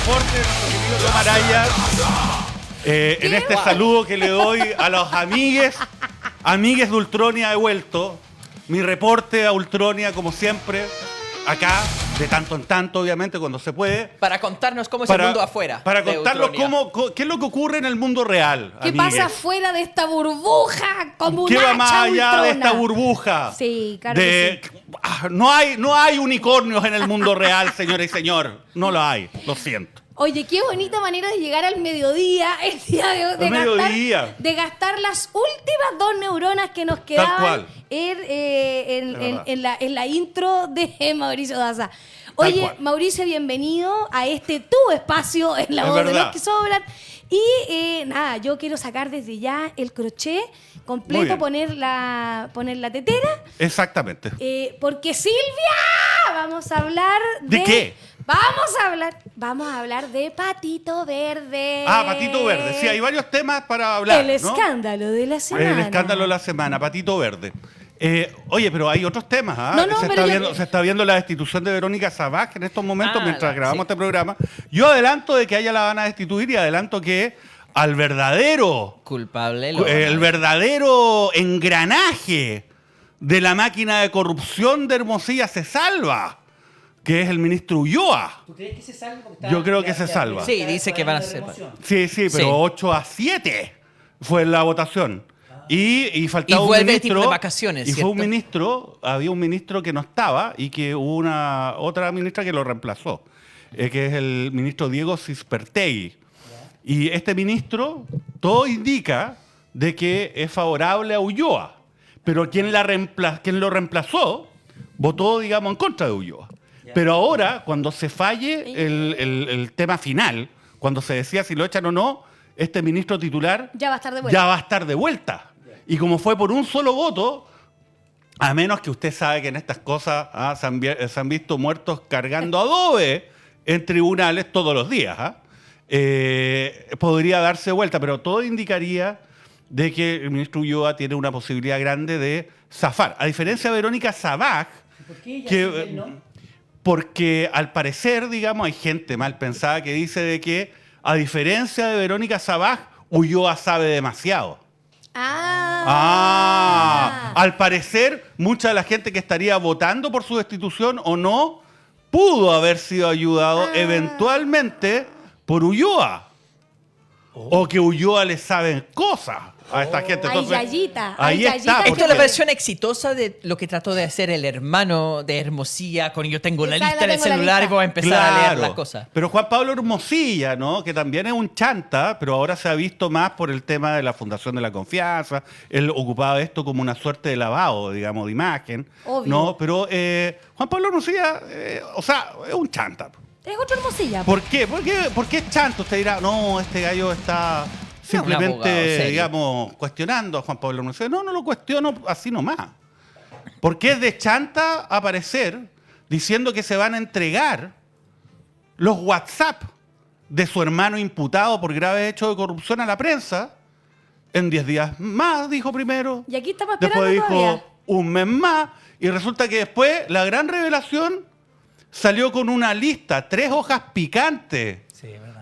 aporte de nuestro querido Tom Araya en este saludo que le doy a los amigues de Ultronia. He vuelto. Mi reporte a Ultronia, como siempre, acá, de tanto en tanto, obviamente, cuando se puede. Para contarnos cómo es el mundo afuera. Para contarnos qué es lo que ocurre en el mundo real. ¿Qué pasa afuera de esta burbuja como ¿Qué un va más hacha allá ultrona? de esta burbuja? Sí, claro que sí. No hay unicornios en el mundo real, señora y señor. No lo hay, lo siento. Oye, qué bonita manera de llegar al mediodía el día de hoy. De gastar las últimas 2 neuronas que nos quedaban en la intro de Mauricio Daza. Oye, Mauricio, bienvenido a este tu espacio en La Voz de los que Sobran. Y nada, yo quiero sacar desde ya el crochet completo, poner la tetera. Exactamente. Porque Silvia, vamos a hablar ¿De qué? Vamos a hablar de Patito Verde. Ah, Patito Verde. Sí, hay varios temas para hablar. El escándalo de la semana. El escándalo de la semana, Patito Verde. Oye, pero hay otros temas. Se está viendo la destitución de Verónica Sabaj en estos momentos mientras grabamos este programa. Yo adelanto de que a ella la van a destituir y adelanto que al verdadero culpable, el verdadero engranaje de la máquina de corrupción de Hermosilla se salva, que es el ministro Ulloa. ¿Tú crees que se salva? Yo creo que se salva. Sí, dice que van a ser. Sí, pero 8-7 fue la votación. Y faltaba un ministro. De vacaciones, y fue un ministro, había un ministro que no estaba y que hubo una otra ministra que lo reemplazó, que es el ministro Diego Cispertegui. Y este ministro, todo indica de que es favorable a Ulloa, pero quien lo reemplazó votó, digamos, en contra de Ulloa. Pero ahora, cuando se falle el tema final, cuando se decía si lo echan o no, este ministro titular ya va a estar de vuelta. Y como fue por un solo voto, a menos que usted sabe que en estas cosas se han visto muertos cargando adobe en tribunales todos los días, podría darse vuelta, pero todo indicaría de que el ministro Ulloa tiene una posibilidad grande de zafar. A diferencia de Verónica Sabaj, ¿por qué ella sí, no? Porque al parecer, digamos, hay gente mal pensada que dice de que, a diferencia de Verónica Sabaj, Ulloa sabe demasiado. Al parecer, mucha de la gente que estaría votando por su destitución o no, pudo haber sido ayudado eventualmente por Ulloa. O que Ulloa le sabe cosas a esta gente. Entonces, ahí está. Esto es la versión exitosa de lo que trató de hacer el hermano de Hermosilla con yo tengo la lista en el celular y voy a empezar a leer las cosas. Pero Juan Pablo Hermosilla, ¿no? Que también es un chanta, pero ahora se ha visto más por el tema de la Fundación de la Confianza. Él ocupaba esto como una suerte de lavado, digamos, de imagen. Obvio. ¿No? Pero Juan Pablo Hermosilla, es un chanta. Es otro Hermosilla. ¿Por qué? ¿Por qué es chanto? Usted dirá, no, este gallo está simplemente, digamos, cuestionando a Juan Pablo Hermosilla. No lo cuestiono así nomás. Porque es de chanta aparecer diciendo que se van a entregar los WhatsApp de su hermano imputado por graves hechos de corrupción a la prensa en 10 días más, dijo primero. Y aquí estamos esperando después dijo todavía. un mes más. Y resulta que después la gran revelación salió con una lista, 3 hojas picantes,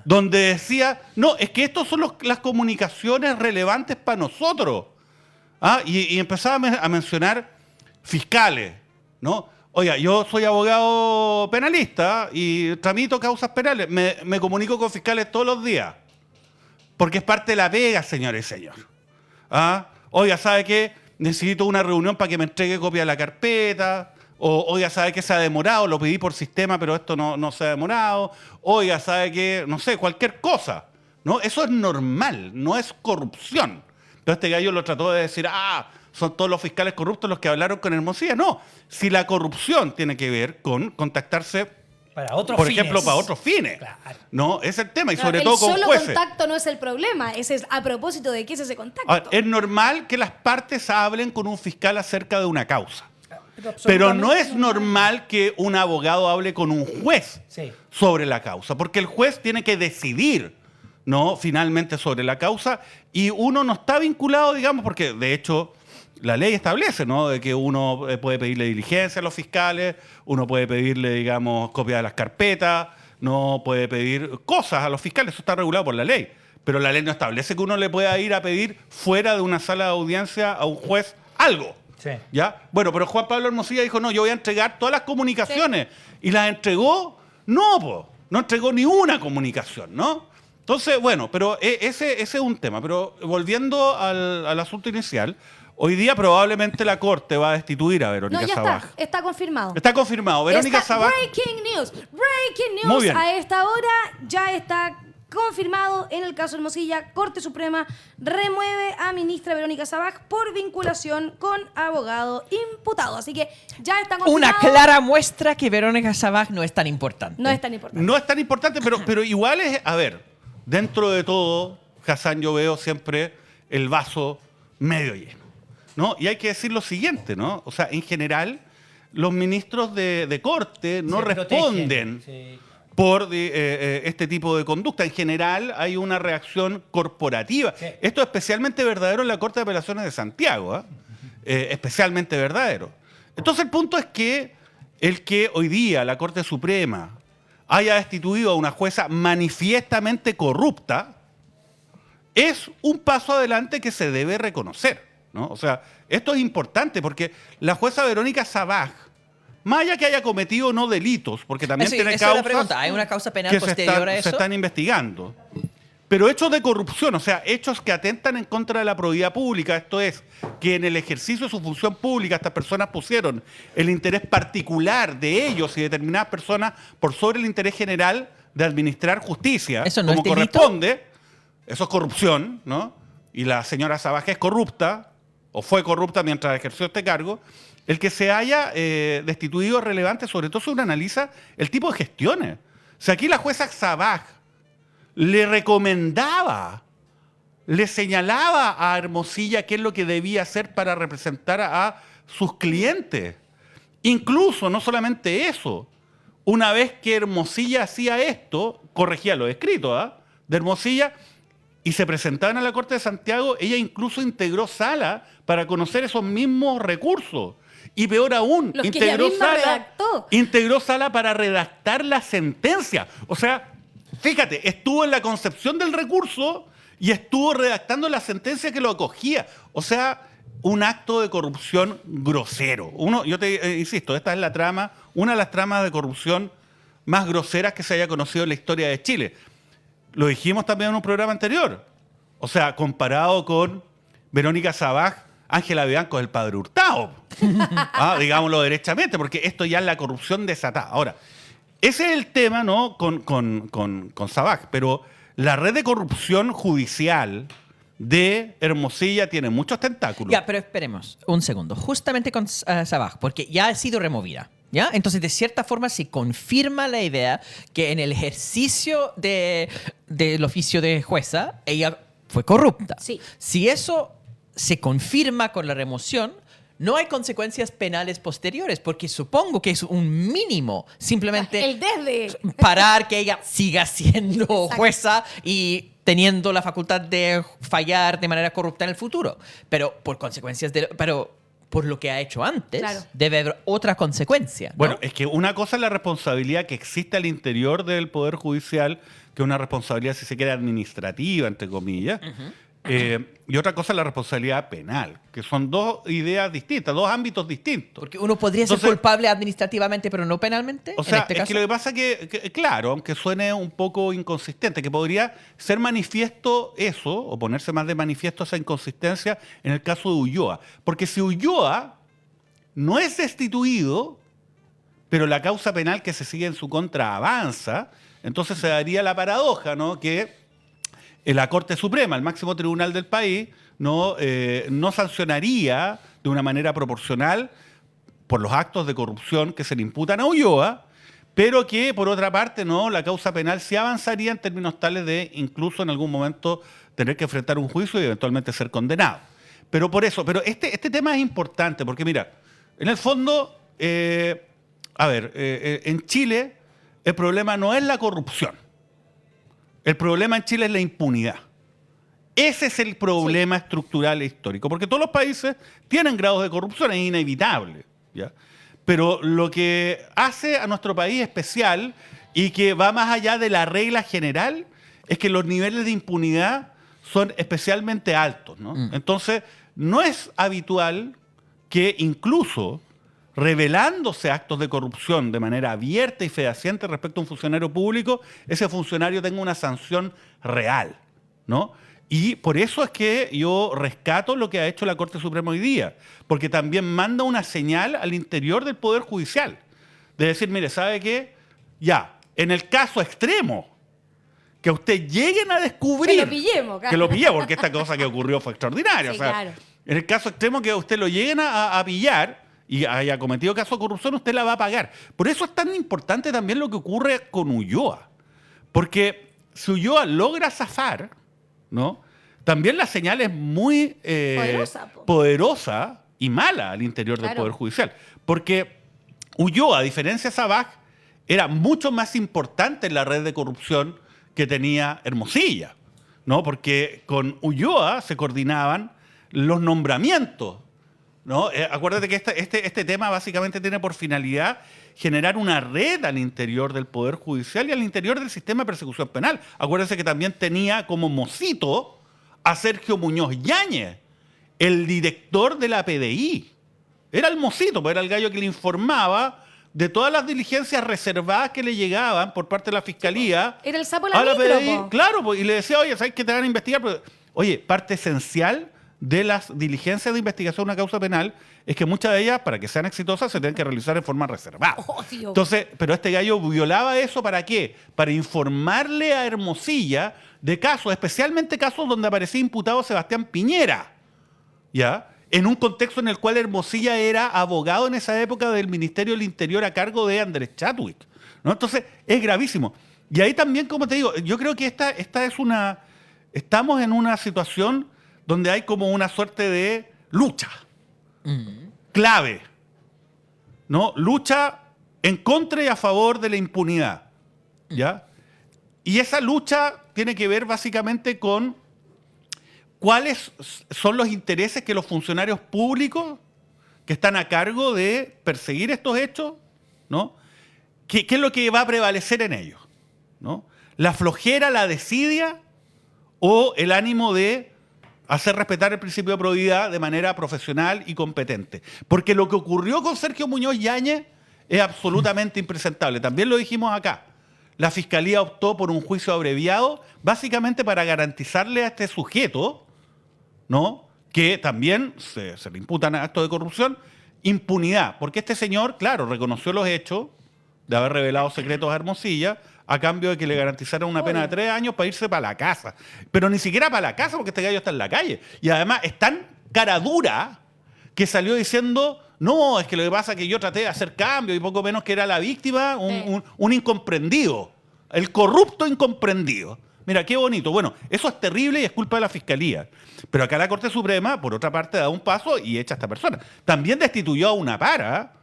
donde decía, no, es que estos son las comunicaciones relevantes para nosotros. Y empezaba a mencionar fiscales, ¿no? Oiga, yo soy abogado penalista y tramito causas penales. Me comunico con fiscales todos los días, porque es parte de la pega, señores y señores. Oiga, ¿sabe qué? Necesito una reunión para que me entregue copia de la carpeta. Oiga, ¿sabe que se ha demorado? Lo pedí por sistema, pero esto no se ha demorado. Oiga, ¿sabe que? No sé, cualquier cosa, ¿no? Eso es normal, no es corrupción. Entonces este gallo lo trató de decir, son todos los fiscales corruptos los que hablaron con Hermosilla. No, si la corrupción tiene que ver con contactarse, para otros por fines. Ejemplo, para otros fines. Claro. No, es el tema, y Claro, sobre todo con jueces. El solo contacto no es el problema, ese es a propósito de qué es ese contacto. Es normal que las partes hablen con un fiscal acerca de una causa. Pero no es normal que un abogado hable con un juez sobre la causa, porque el juez tiene que decidir, ¿no? Finalmente sobre la causa, y uno no está vinculado, digamos, porque de hecho la ley establece, ¿no? De que uno puede pedirle diligencia a los fiscales, uno puede pedirle, digamos, copia de las carpetas, no puede pedir cosas a los fiscales, eso está regulado por la ley. Pero la ley no establece que uno le pueda ir a pedir fuera de una sala de audiencia a un juez algo. Sí. ¿Ya? Bueno, pero Juan Pablo Hermosilla dijo, no, yo voy a entregar todas las comunicaciones. Sí. ¿Y las entregó? No, no entregó ni una comunicación, ¿no? Entonces, bueno, pero ese es un tema. Pero volviendo al asunto inicial, hoy día probablemente la Corte va a destituir a Verónica Sabaj. Está confirmado. Está confirmado. Verónica Sabaj. Breaking news. Breaking Muy news. bien. A esta hora ya está confirmado en el caso Hermosilla. Corte Suprema remueve a ministra Verónica Sabaj por vinculación con abogado imputado. Así que ya está confirmado. Una clara muestra que Verónica Sabaj no es tan importante. No es tan importante. No es tan importante, pero igual es... A ver, dentro de todo, Hassan, yo veo siempre el vaso medio lleno, ¿no? Y hay que decir lo siguiente, ¿no? O sea, en general, los ministros de Corte no responden por este tipo de conducta. En general, hay una reacción corporativa. Sí. Esto es especialmente verdadero en la Corte de Apelaciones de Santiago, especialmente verdadero. Entonces, el punto es que el que hoy día la Corte Suprema haya destituido a una jueza manifiestamente corrupta es un paso adelante que se debe reconocer, ¿no? O sea, esto es importante porque la jueza Verónica Sabaj, más allá que haya cometido no delitos, porque también tiene causas... Es la pregunta. ¿Hay una causa penal posterior a eso? Se están investigando. Pero hechos de corrupción, o sea, hechos que atentan en contra de la probidad pública, esto es, que en el ejercicio de su función pública estas personas pusieron el interés particular de ellos y determinadas personas por sobre el interés general de administrar justicia, ¿eso no como es delito? corresponde. Eso es corrupción, ¿no? Y la señora Sabaj es corrupta, o fue corrupta mientras ejerció este cargo. El que se haya destituido es relevante, sobre todo si uno analiza el tipo de gestiones. O sea, aquí la jueza Sabaj le recomendaba, le señalaba a Hermosilla qué es lo que debía hacer para representar a sus clientes. Incluso, no solamente eso, una vez que Hermosilla hacía esto, corregía los escritos de Hermosilla, y se presentaban a la Corte de Santiago, ella incluso integró sala para conocer esos mismos recursos. Y peor aún, integró sala para redactar la sentencia. O sea, fíjate, estuvo en la concepción del recurso y estuvo redactando la sentencia que lo acogía. O sea, un acto de corrupción grosero. Yo te insisto, esta es la trama, una de las tramas de corrupción más groseras que se haya conocido en la historia de Chile. Lo dijimos también en un programa anterior. O sea, comparado con Verónica Sabaj, Ángela Bianco es el padre Hurtado. Digámoslo derechamente, porque esto ya es la corrupción desatada. Ahora, ese es el tema, ¿no? Con Sabaj, pero la red de corrupción judicial de Hermosilla tiene muchos tentáculos. Ya, pero esperemos un segundo. Justamente con Sabaj, porque ya ha sido removida. ¿Ya? Entonces, de cierta forma, se confirma la idea que en el ejercicio del oficio de jueza, ella fue corrupta. Sí. Si eso se confirma con la remoción, no hay consecuencias penales posteriores, porque supongo que es un mínimo simplemente parar que ella siga siendo jueza y teniendo la facultad de fallar de manera corrupta en el futuro. Pero por consecuencias por lo que ha hecho antes, claro, debe haber otra consecuencia, ¿no? Bueno, es que una cosa es la responsabilidad que existe al interior del Poder Judicial, que es una responsabilidad, si se quiere, administrativa, entre comillas, y otra cosa es la responsabilidad penal, que son dos ideas distintas, dos ámbitos distintos. Porque uno podría ser culpable administrativamente, pero no penalmente. O sea, en este caso. Que lo que pasa es que, claro, aunque suene un poco inconsistente, que podría ser manifiesto eso, o ponerse más de manifiesto esa inconsistencia en el caso de Ulloa. Porque si Ulloa no es destituido, pero la causa penal que se sigue en su contra avanza, entonces se daría la paradoja, ¿no? Que la Corte Suprema, el máximo tribunal del país, no sancionaría de una manera proporcional por los actos de corrupción que se le imputan a Ulloa, pero que, por otra parte, no, la causa penal sí avanzaría en términos tales de incluso en algún momento tener que enfrentar un juicio y eventualmente ser condenado. Pero por eso, pero este tema es importante, porque mira, en el fondo, en Chile el problema no es la corrupción. El problema en Chile es la impunidad. Ese es el problema estructural e histórico, porque todos los países tienen grados de corrupción, es inevitable, ¿ya? Pero lo que hace a nuestro país especial y que va más allá de la regla general, es que los niveles de impunidad son especialmente altos, ¿no? Entonces, no es habitual que incluso revelándose actos de corrupción de manera abierta y fehaciente respecto a un funcionario público, ese funcionario tenga una sanción real, ¿no? Y por eso es que yo rescato lo que ha hecho la Corte Suprema hoy día, porque también manda una señal al interior del Poder Judicial, de decir, mire, ¿sabe qué? Ya, en el caso extremo, que ustedes lleguen a descubrir... Que lo pillemos, claro. Que lo pillemos, porque esta cosa que ocurrió fue extraordinaria. Sí, o sea, claro. En el caso extremo que usted lo lleguen a pillar y haya cometido caso de corrupción, usted la va a pagar. Por eso es tan importante también lo que ocurre con Ulloa. Porque si Ulloa logra zafar, ¿no? También la señal es muy poderosa y mala al interior del Poder Judicial. Porque Ulloa, a diferencia de Sabaj, era mucho más importante en la red de corrupción que tenía Hermosilla, ¿no? Porque con Ulloa se coordinaban los nombramientos, ¿no? Acuérdate que este tema básicamente tiene por finalidad generar una red al interior del Poder Judicial y al interior del sistema de persecución penal. Acuérdense que también tenía como mocito a Sergio Muñoz Yáñez, el director de la PDI. Era el mocito, pues era el gallo que le informaba de todas las diligencias reservadas que le llegaban por parte de la Fiscalía. Era el sapo la PDI. po. Claro, pues, y le decía, oye, ¿sabes que te van a investigar? Pero, oye, parte esencial de las diligencias de investigación de una causa penal es que muchas de ellas, para que sean exitosas, se tienen que realizar en forma reservada. Entonces, pero este gallo violaba eso, ¿para qué? Para informarle a Hermosilla de casos, especialmente casos donde aparecía imputado Sebastián Piñera, ¿ya? En un contexto en el cual Hermosilla era abogado en esa época del Ministerio del Interior a cargo de Andrés Chadwick, ¿no? Entonces, es gravísimo. Y ahí también, como te digo, yo creo que esta es una... Estamos en una situación donde hay como una suerte de lucha clave, ¿no? Lucha en contra y a favor de la impunidad, ¿ya? Y esa lucha tiene que ver básicamente con cuáles son los intereses que los funcionarios públicos que están a cargo de perseguir estos hechos, ¿no? ¿Qué es lo que va a prevalecer en ellos, ¿no? ¿La flojera, la desidia o el ánimo de hacer respetar el principio de probidad de manera profesional y competente? Porque lo que ocurrió con Sergio Muñoz Yáñez es absolutamente impresentable. También lo dijimos acá. La Fiscalía optó por un juicio abreviado básicamente para garantizarle a este sujeto, ¿no? Que también se le imputan actos de corrupción, impunidad. Porque este señor, claro, reconoció los hechos de haber revelado secretos a Hermosilla a cambio de que le garantizaran una pena de 3 años para irse para la casa. Pero ni siquiera para la casa, porque este gallo está en la calle. Y además es tan cara dura que salió diciendo, no, es que lo que pasa es que yo traté de hacer cambios y poco menos que era la víctima, un incomprendido. El corrupto incomprendido. Mira, qué bonito. Bueno, eso es terrible y es culpa de la Fiscalía. Pero acá la Corte Suprema, por otra parte, da un paso y echa a esta persona. También destituyó a una para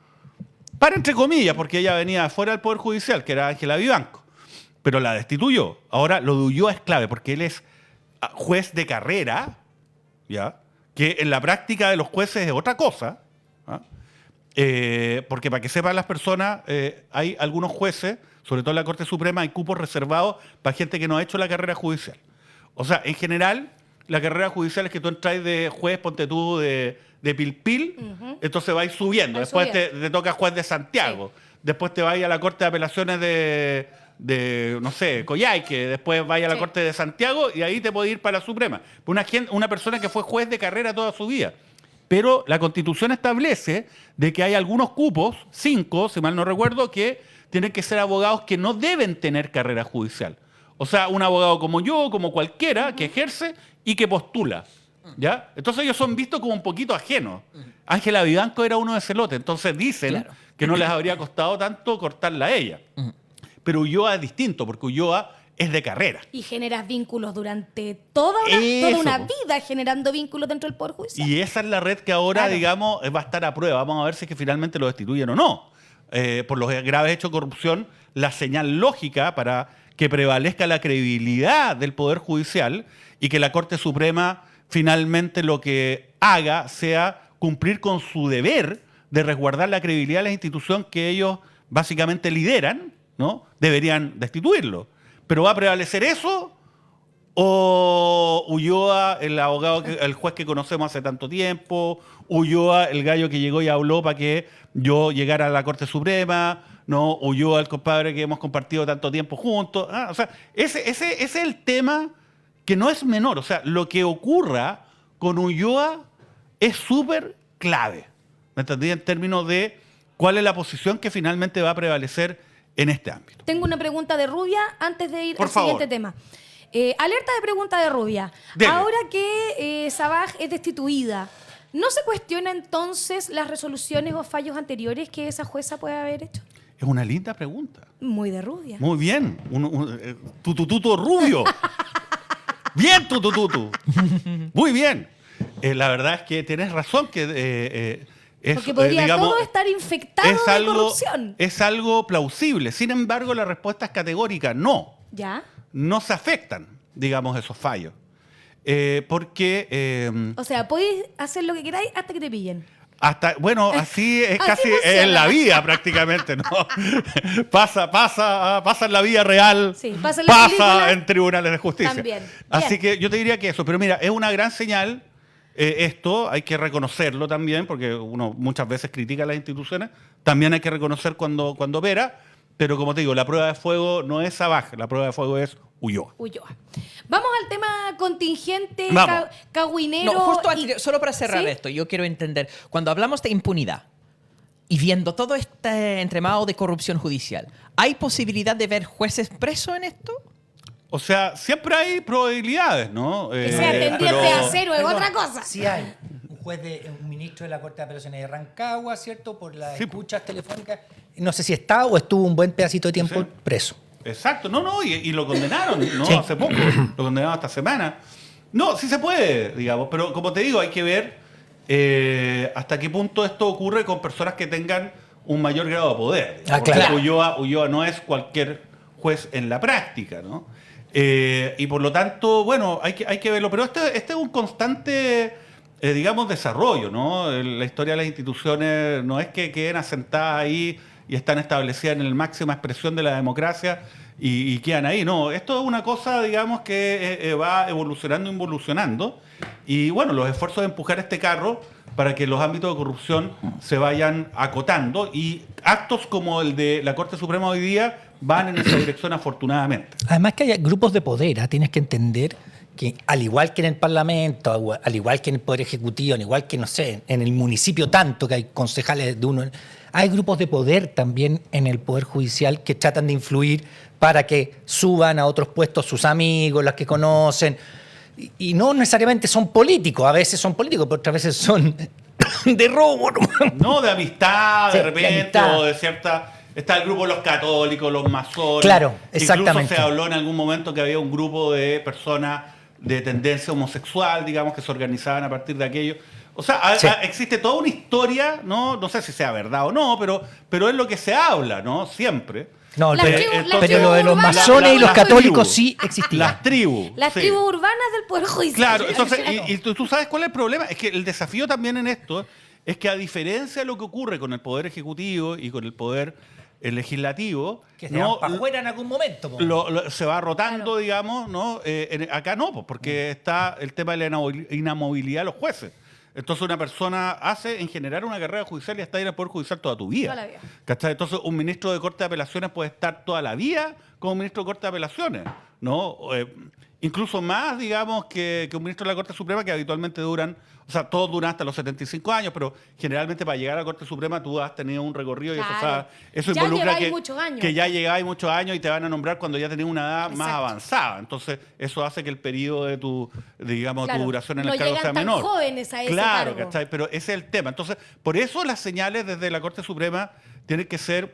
entre comillas, porque ella venía fuera del Poder Judicial, que era Ángela Vivanco. Pero la destituyó. Ahora, lo de Ulloa es clave, porque él es juez de carrera, ¿ya? Que en la práctica de los jueces es otra cosa, ¿ah? Porque para que sepan las personas, hay algunos jueces, sobre todo en la Corte Suprema, hay cupos reservados para gente que no ha hecho la carrera judicial. O sea, en general, la carrera judicial es que tú entras de juez, ponte tú, de Pilpil, entonces vais subiendo. Después te toca juez de Santiago. Sí. Después te vas a la Corte de Apelaciones de no sé, Coyhaique. Después vas a la Corte de Santiago y ahí te puedes ir para la Suprema. Una persona que fue juez de carrera toda su vida. Pero la Constitución establece de que hay algunos cupos, 5, si mal no recuerdo, que tienen que ser abogados que no deben tener carrera judicial. O sea, un abogado como yo, como cualquiera, que ejerce y que postula, ¿ya? Entonces ellos son vistos como un poquito ajenos. Ángela Vivanco era uno de ese lote, entonces dicen que no les habría costado tanto cortarla a ella. Pero Ulloa es distinto, porque Ulloa es de carrera. Y generas vínculos durante toda una vida generando vínculos dentro del Poder Judicial. Y esa es la red que ahora, digamos, va a estar a prueba. Vamos a ver si es que finalmente lo destituyen o no. Por los graves hechos de corrupción, la señal lógica para que prevalezca la credibilidad del Poder Judicial y que la Corte Suprema finalmente lo que haga sea cumplir con su deber de resguardar la credibilidad de la institución que ellos básicamente lideran, ¿no? Deberían destituirlo. ¿Pero va a prevalecer eso? ¿O Ulloa, el abogado, el juez que conocemos hace tanto tiempo? ¿Ulloa, el gallo que llegó y habló para que yo llegara a la Corte Suprema? ¿No? ¿Ulloa, el compadre que hemos compartido tanto tiempo juntos? O sea, ese es el tema que no es menor. O sea, lo que ocurra con Ulloa es súper clave. ¿Me entendí? En términos de cuál es la posición que finalmente va a prevalecer en este ámbito. Tengo una pregunta de Rubia antes de ir Por al favor. siguiente tema. Alerta de pregunta de Rubia. Dele. Ahora que Sabaj es destituida, ¿no se cuestiona entonces las resoluciones o fallos anteriores que esa jueza puede haber hecho? Es una linda pregunta. Muy de Rubia. Muy bien. Tutututo rubio. Bien, tutututu. Muy bien. La verdad es que tienes razón que porque podría todo estar infectado de corrupción. Es algo plausible. Sin embargo, la respuesta es categórica. No. ¿Ya? No se afectan, digamos, esos fallos. Porque... o sea, podéis hacer lo que queráis hasta que te pillen. Bueno, así es Así casi funciona. en la vida prácticamente, ¿no? pasa en la vida real, Sí, pasa en la película. en tribunales de justicia. También. Así Bien. que yo te diría que eso. Pero mira, es una gran señal esto, hay que reconocerlo también, porque uno muchas veces critica a las instituciones, también hay que reconocer cuando opera, pero como te digo, la prueba de fuego no es Sabaj, la prueba de fuego es Ulloa. Vamos al tema contingente, Vamos. cagüinero. No, justo antes, solo para cerrar ¿Sí? esto, yo quiero entender, cuando hablamos de impunidad y viendo todo este entremado de corrupción judicial, ¿hay posibilidad de ver jueces presos en esto? O sea, siempre hay probabilidades, ¿no? Que sea tendiente a cero es otra cosa. Sí hay. Un ministro de la Corte de Apelaciones de Rancagua, ¿cierto? Por las Sí. escuchas telefónicas. No sé si está o estuvo un buen pedacito de tiempo Sí. preso. Exacto, y lo condenaron, ¿no? Sí. Hace poco, lo condenaron esta semana. No, sí se puede, digamos, pero como te digo, hay que ver hasta qué punto esto ocurre con personas que tengan un mayor grado de poder. Ah, Porque claro. Ulloa no es cualquier juez en la práctica, ¿no? Y por lo tanto, bueno, hay que verlo. Pero este es un constante, digamos, desarrollo, ¿no? La historia de las instituciones no es que queden asentadas ahí y están establecidas en la máxima expresión de la democracia y quedan ahí. No, esto es una cosa, digamos, que va evolucionando, involucionando. Y bueno, los esfuerzos de empujar este carro para que los ámbitos de corrupción se vayan acotando y actos como el de la Corte Suprema hoy día van en esa dirección afortunadamente. Además que hay grupos de poder, tienes que entender que al igual que en el Parlamento, al igual que en el Poder Ejecutivo, al igual que, no sé, en el municipio tanto que hay concejales de uno, hay grupos de poder también en el Poder Judicial que tratan de influir para que suban a otros puestos sus amigos, los que conocen, y no necesariamente son políticos, a veces son políticos, pero otras veces son de robo. No, de amistad, Sí, de de repente, amistad. o de cierta... Está el grupo de los católicos, los masones. Claro, exactamente. Incluso se habló en algún momento que había un grupo de personas de tendencia homosexual, digamos, que se organizaban a partir de aquello. O sea, Sí. existe toda una historia, ¿no? No sé si sea verdad o no, pero es lo que se habla, ¿no? Siempre. No, Las pero, tribus- las pero lo de los tribus masones y los las católicos tribus. sí existían. Las tribus. Las sí. tribus urbanas del Poder Judicial. Claro, entonces, y tú sabes cuál es el problema. Es que el desafío también en esto es que a diferencia de lo que ocurre con el Poder Ejecutivo y con el Poder legislativo, que se ¿no? van para afuera en algún momento. po. Se va rotando, Claro. digamos, ¿no? Acá no, pues, porque está el tema de la inamovilidad de los jueces. Entonces una persona hace en general una carrera judicial y está en el Poder Judicial toda tu vida. Toda la vida. ¿Cachai? Entonces un ministro de Corte de Apelaciones puede estar toda la vida como ministro de Corte de Apelaciones, ¿no? Incluso más, digamos, que un ministro de la Corte Suprema, que habitualmente duran, o sea, todos duran hasta los 75 años, pero generalmente para llegar a la Corte Suprema tú has tenido un recorrido y Claro. eso, o sea, eso Ya involucra lleváis muchos años. que ya llegáis muchos años y te van a nombrar cuando ya tenés una edad más Exacto. avanzada. Entonces, eso hace que el periodo de tu, digamos, Claro. tu duración en No el cargo llegan sea tan menor. jóvenes a ese claro, cargo. ¿cachai? Pero ese es el tema. Entonces, por eso las señales desde la Corte Suprema tienen que ser,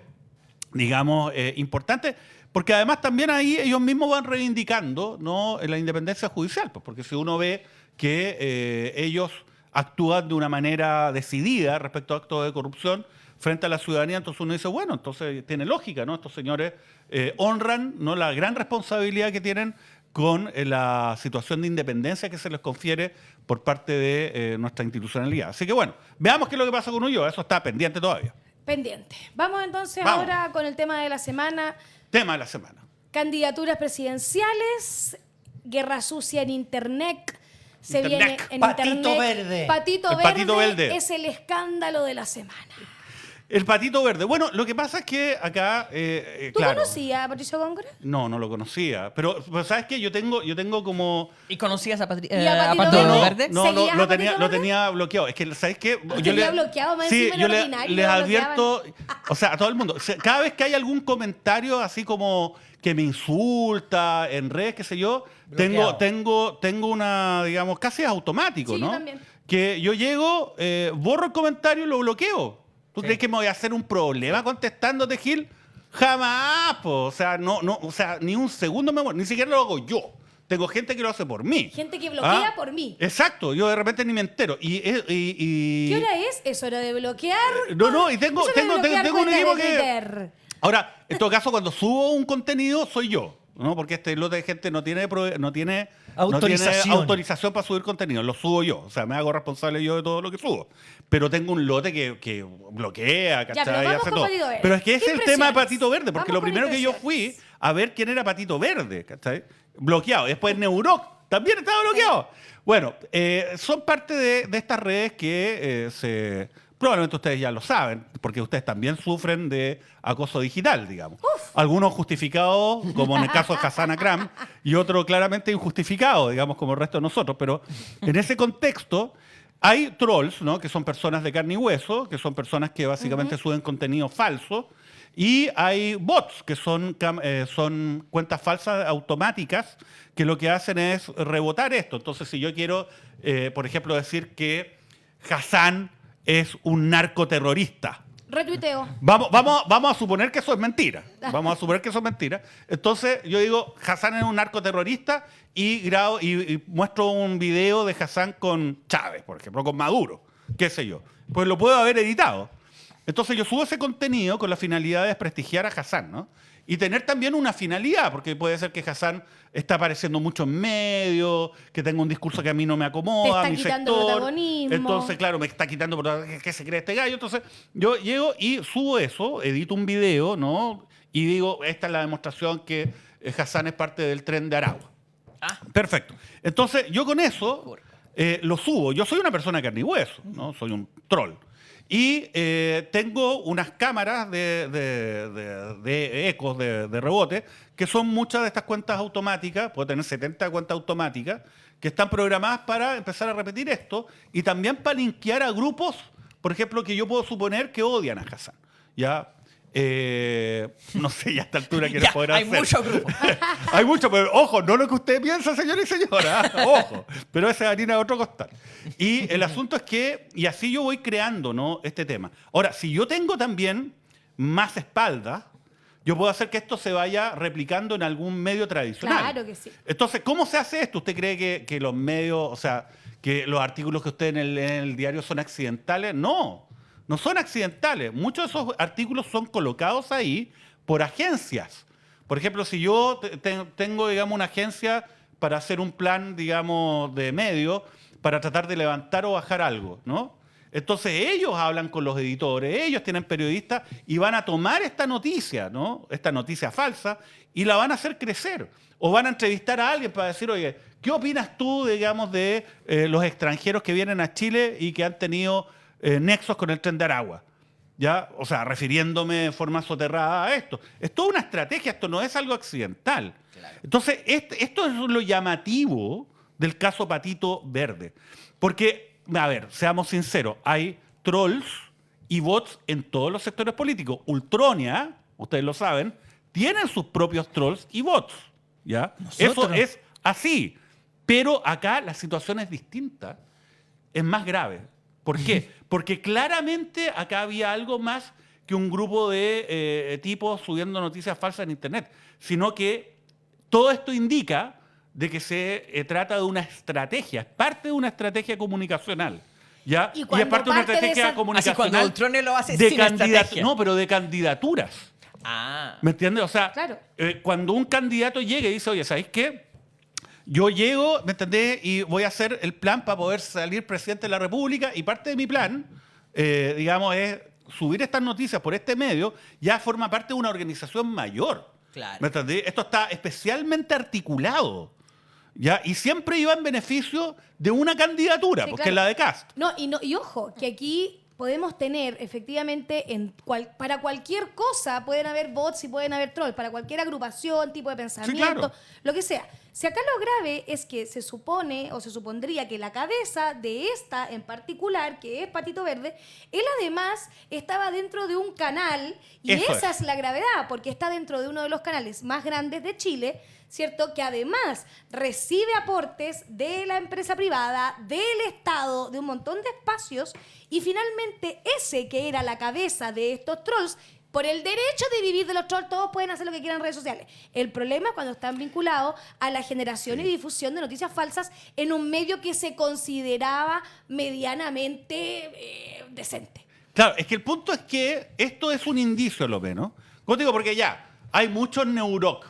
digamos, importantes, porque además también ahí ellos mismos van reivindicando, ¿no?, la independencia judicial, pues, porque si uno ve que ellos actúan de una manera decidida respecto a actos de corrupción frente a la ciudadanía, entonces uno dice, bueno, entonces tiene lógica, ¿no? Estos señores honran, ¿no?, la gran responsabilidad que tienen con la situación de independencia que se les confiere por parte de nuestra institucionalidad. Así que bueno, veamos qué es lo que pasa con Ulloa, eso está pendiente todavía. Pendiente. Vamos entonces ahora con el tema de la semana. Tema de la semana. Candidaturas presidenciales, guerra sucia en Internet. Se viene en Patito Internet. Verde. Patito Verde es el escándalo de la semana. El Patito Verde. Bueno, lo que pasa es que acá, ¿Tú claro, conocías a Patricio Góngora? No lo conocía. Pero ¿sabes qué? Yo tengo como... ¿Y conocías a, ¿Y a Patito Patito Verde? Verde? No, ¿Seguías a lo Patito tenía bloqueado. Es que, ¿sabes qué? Tenía bloqueado, más sí, encima yo el ordinario, les lo advierto, o sea, a todo el mundo. Cada vez que hay algún comentario así como que me insulta en redes, qué sé yo, tengo una, digamos, casi automático, Sí, ¿no? yo también. Que yo llego, borro el comentario y lo bloqueo. ¿Tú crees que me voy a hacer un problema contestándote, Gil? Jamás, po. O sea, o sea, ni un segundo me muero. Ni siquiera lo hago yo. Tengo gente que lo hace por mí. Gente que bloquea por mí. Exacto, yo de repente ni me entero. ¿Qué hora es? ¿Es hora de bloquear? No, y tengo Es hora de bloquear un cuentas equipo de que... Twitter. Ahora, en todo caso, cuando subo un contenido, soy yo, ¿no? Porque este lote de gente no tiene autorización para subir contenido. Lo subo yo. O sea, me hago responsable yo de todo lo que subo. Pero tengo un lote que bloquea, ¿cachai? pero vamos hace con todo. Patito Verde. Pero es que es ¿Qué el tema de impresiones? Patito Verde, porque Vamos lo con primero que yo impresiones. fui a ver quién era Patito Verde, ¿cachai? Bloqueado. Después Neuroc también estaba bloqueado. Bueno, son parte de estas redes que probablemente ustedes ya lo saben, porque ustedes también sufren de acoso digital, digamos. Algunos justificados, como en el caso de Hassan Akram, y otros claramente injustificados, digamos, como el resto de nosotros. Pero en ese contexto hay trolls, ¿no? Que son personas de carne y hueso, que son personas que básicamente suben contenido falso. Y hay bots, que son cuentas falsas automáticas, que lo que hacen es rebotar esto. Entonces, si yo quiero, por ejemplo, decir que Hassan es un narcoterrorista. Retuiteo. Vamos a suponer que eso es mentira. Vamos a suponer que eso es mentira. Entonces, yo digo, Hassan es un narcoterrorista y muestro un video de Hassan con Chávez, por ejemplo, con Maduro, qué sé yo. Pues lo puedo haber editado. Entonces yo subo ese contenido con la finalidad de desprestigiar a Hassan, ¿no? Y tener también una finalidad, porque puede ser que Hassan está apareciendo mucho en medios, que tenga un discurso que a mí no me acomoda, Te está mi quitando sector. protagonismo. Entonces, claro, me está quitando ¿qué se cree este gallo? Entonces, yo llego y subo eso, edito un video, ¿no? Y digo, esta es la demostración que Hassan es parte del tren de Aragua. Perfecto. Entonces, yo con eso lo subo. Yo soy una persona de carne y hueso, ¿no? Soy un troll. Y tengo unas cámaras de ecos, de rebote, que son muchas de estas cuentas automáticas, puedo tener 70 cuentas automáticas, que están programadas para empezar a repetir esto y también para linkear a grupos, por ejemplo, que yo puedo suponer que odian a Hassan. ¿Ya? No sé ya a esta altura qué poder hacer. Hay muchos grupos. Hay muchos, pero ojo, no lo que usted piensa, señor y señora. Ojo, pero esa es harina de otro costal. Y el asunto es que, y así yo voy creando, ¿no? Este tema. Ahora, si yo tengo también más espalda, yo puedo hacer que esto se vaya replicando en algún medio tradicional. Claro que sí. Entonces, ¿cómo se hace esto? ¿Usted cree que los medios, o sea, que los artículos que usted en el diario son accidentales? No. No son accidentales. Muchos de esos artículos son colocados ahí por agencias. Por ejemplo, si yo tengo, digamos, una agencia para hacer un plan, digamos, de medio, para tratar de levantar o bajar algo, ¿no? Entonces ellos hablan con los editores, ellos tienen periodistas y van a tomar esta noticia, ¿no? Esta noticia falsa, y la van a hacer crecer. O van a entrevistar a alguien para decir, oye, ¿qué opinas tú, digamos, de los extranjeros que vienen a Chile y que han tenido nexos con el tren de Aragua? ¿Ya? O sea, refiriéndome de forma soterrada a esto. Es toda una estrategia, esto no es algo accidental. Claro. Entonces, esto es lo llamativo del caso Patito Verde. Porque, a ver, seamos sinceros, hay trolls y bots en todos los sectores políticos. Ultronia, ustedes lo saben, tienen sus propios trolls y bots. ¿Ya? Eso es así. Pero acá la situación es distinta, es más grave. ¿Por qué? Porque claramente acá había algo más que un grupo de tipos subiendo noticias falsas en Internet, sino que todo esto indica de que se trata de una estrategia, es parte de una estrategia comunicacional. ¿Ya? Y es parte de una estrategia comunicacional. Así cuando Ultrone lo hace de sin estrategia. No, pero de candidaturas. ¿Me entiendes? O sea, claro. Cuando un candidato llega y dice, oye, ¿sabéis qué? Yo llego, ¿me entendés? Y voy a hacer el plan para poder salir presidente de la República y parte de mi plan, digamos, es subir estas noticias por este medio ya forma parte de una organización mayor. Claro. ¿Me entendí? Esto está especialmente articulado. ¿Ya? Y siempre iba en beneficio de una candidatura, Sí, porque claro. es la de Kast. Y ojo, que aquí podemos tener efectivamente para cualquier cosa pueden haber bots y pueden haber trolls, para cualquier agrupación, tipo de pensamiento, claro. lo que sea. Si acá lo grave es que se supone o se supondría que la cabeza de esta en particular, que es Patito Verde, él además estaba dentro de un canal y Eso esa es. es la gravedad, porque está dentro de uno de los canales más grandes de Chile, ¿cierto? Que además recibe aportes de la empresa privada, del Estado, de un montón de espacios y finalmente ese que era la cabeza de estos trolls, por el derecho de vivir de los trolls, todos pueden hacer lo que quieran en redes sociales. El problema es cuando están vinculados a la generación y difusión de noticias falsas en un medio que se consideraba medianamente decente. Claro, es que el punto es que esto es un indicio, lo menos. ¿Cómo te digo? Porque ya, hay muchos neuroc.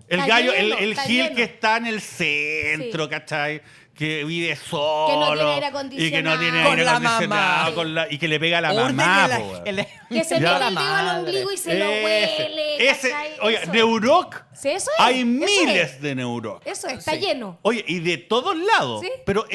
El Está gallo, lleno, el está Gil lleno. que está en el centro, Sí. ¿cachai? Que vive solo. Que no tiene aire y que no tiene acondicionado. Con aire la acondicionado, mamá. y que le pega a la Orden mamá. en la- po, weón. en la- Que se en mete la el dedo al madre. ombligo y se lo huele. Ese, ¿cachai? oiga, Eso. Neuroc, Sí, eso es, hay eso miles es. de Neuroc. Eso está Sí. lleno. Oye, y de todos lados. Sí. Pero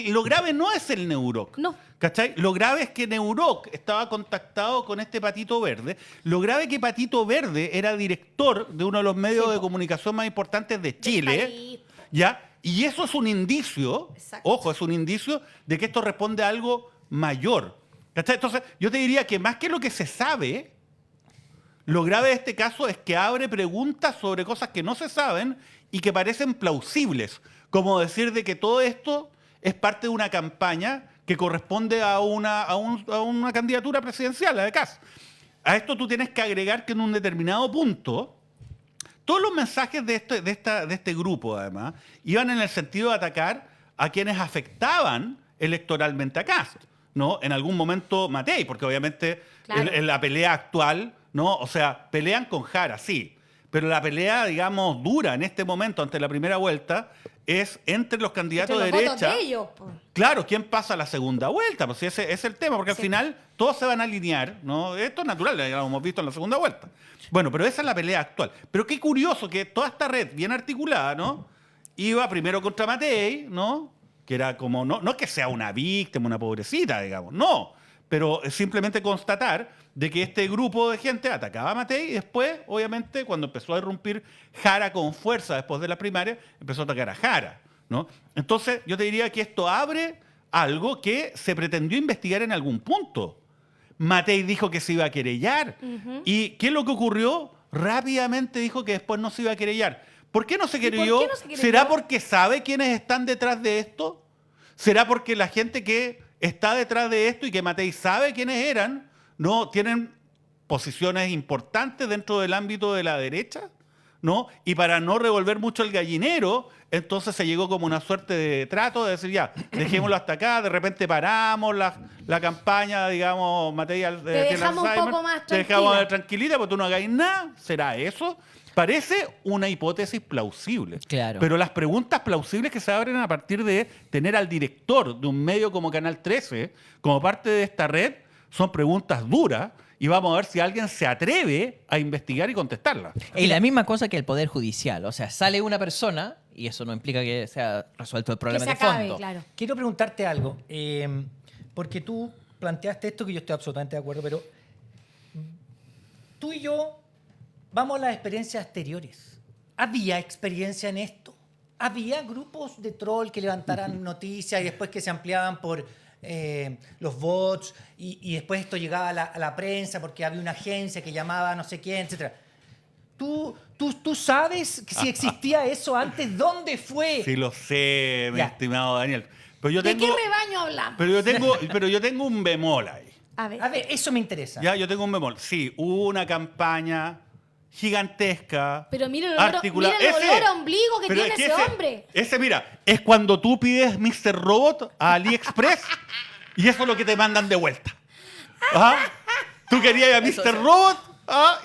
lo grave no es el Neuroc. No. ¿Cachai? Lo grave es que Neuroc estaba contactado con este Patito Verde. Lo grave es que Patito Verde era director de uno de los medios Sí, de po. comunicación más importantes de Del Chile. país. ¿Ya? Y eso es un indicio, Exacto. ojo, es un indicio de que esto responde a algo mayor. ¿Cachai? Entonces, yo te diría que más que lo que se sabe, lo grave de este caso es que abre preguntas sobre cosas que no se saben y que parecen plausibles, como decir de que todo esto es parte de una campaña que corresponde a una candidatura presidencial, la de Kast. A esto tú tienes que agregar que en un determinado punto, todos los mensajes de este grupo, además, iban en el sentido de atacar a quienes afectaban electoralmente a Kast, ¿no? En algún momento Matei, porque obviamente Claro. en la pelea actual, ¿no? O sea, pelean con Jara, sí, pero la pelea, digamos, dura en este momento, ante la primera vuelta, es entre los candidatos Entre de los votos derecha. de ellos, po. Claro, ¿quién pasa a la segunda vuelta? Pues ese es el tema, porque al Sí. final todos se van a alinear, ¿no? Esto es natural, ya lo hemos visto en la segunda vuelta. Bueno, pero esa es la pelea actual. Pero qué curioso que toda esta red bien articulada, ¿no? Iba primero contra Matei, ¿no? Que era como, no es que sea una víctima, una pobrecita, digamos, no. Pero es simplemente constatar de que este grupo de gente atacaba a Matei y después, obviamente, cuando empezó a irrumpir Jara con fuerza después de la primaria, empezó a atacar a Jara, ¿no? Entonces, yo te diría que esto abre algo que se pretendió investigar en algún punto. Matei dijo que se iba a querellar. ¿Y qué es lo que ocurrió? Rápidamente dijo que después no se iba a querellar. ¿Por qué no se ¿Y por querelló? qué no se querelló? ¿Será porque sabe quiénes están detrás de esto? ¿Será porque la gente que está detrás de esto y que Matei sabe quiénes eran, no tienen posiciones importantes dentro del ámbito de la derecha? ¿No? Y para no revolver mucho el gallinero, entonces se llegó como una suerte de trato de decir, ya, dejémoslo hasta acá, de repente paramos la campaña, digamos, Matei Te dejamos un poco más te dejamos tranquila. tranquilita, porque tú no hagáis nada. ¿Será eso? Parece una hipótesis plausible. Claro. Pero las preguntas plausibles que se abren a partir de tener al director de un medio como Canal 13 como parte de esta red son preguntas duras y vamos a ver si alguien se atreve a investigar y contestarlas. Y la misma cosa que el Poder Judicial. O sea, sale una persona y eso no implica que sea resuelto el Que problema se de acabe, fondo. claro. Quiero preguntarte algo, porque tú planteaste esto que yo estoy absolutamente de acuerdo, pero tú y yo vamos a las experiencias exteriores. ¿Había experiencia en esto? ¿Había grupos de troll que levantaran noticias y después que se ampliaban por los bots y después esto llegaba a la prensa porque había una agencia que llamaba a no sé quién, etcétera? ¿Tú sabes que si existía eso antes? ¿Dónde fue? Sí, lo sé, mi Ya. estimado Daniel. Pero yo ¿De tengo, qué rebaño hablamos? pero yo tengo un bemol ahí. A ver. A ver, eso me interesa. Ya, yo tengo un bemol. Sí, hubo una campaña gigantesca. Pero mira el olor, articulada. mira el olor a ombligo que pero tiene es que ese hombre. Ese, mira, es cuando tú pides Mr. Robot a AliExpress y eso es lo que te mandan de vuelta. ¿Ah? Tú querías a Eso Mr. sí. Robot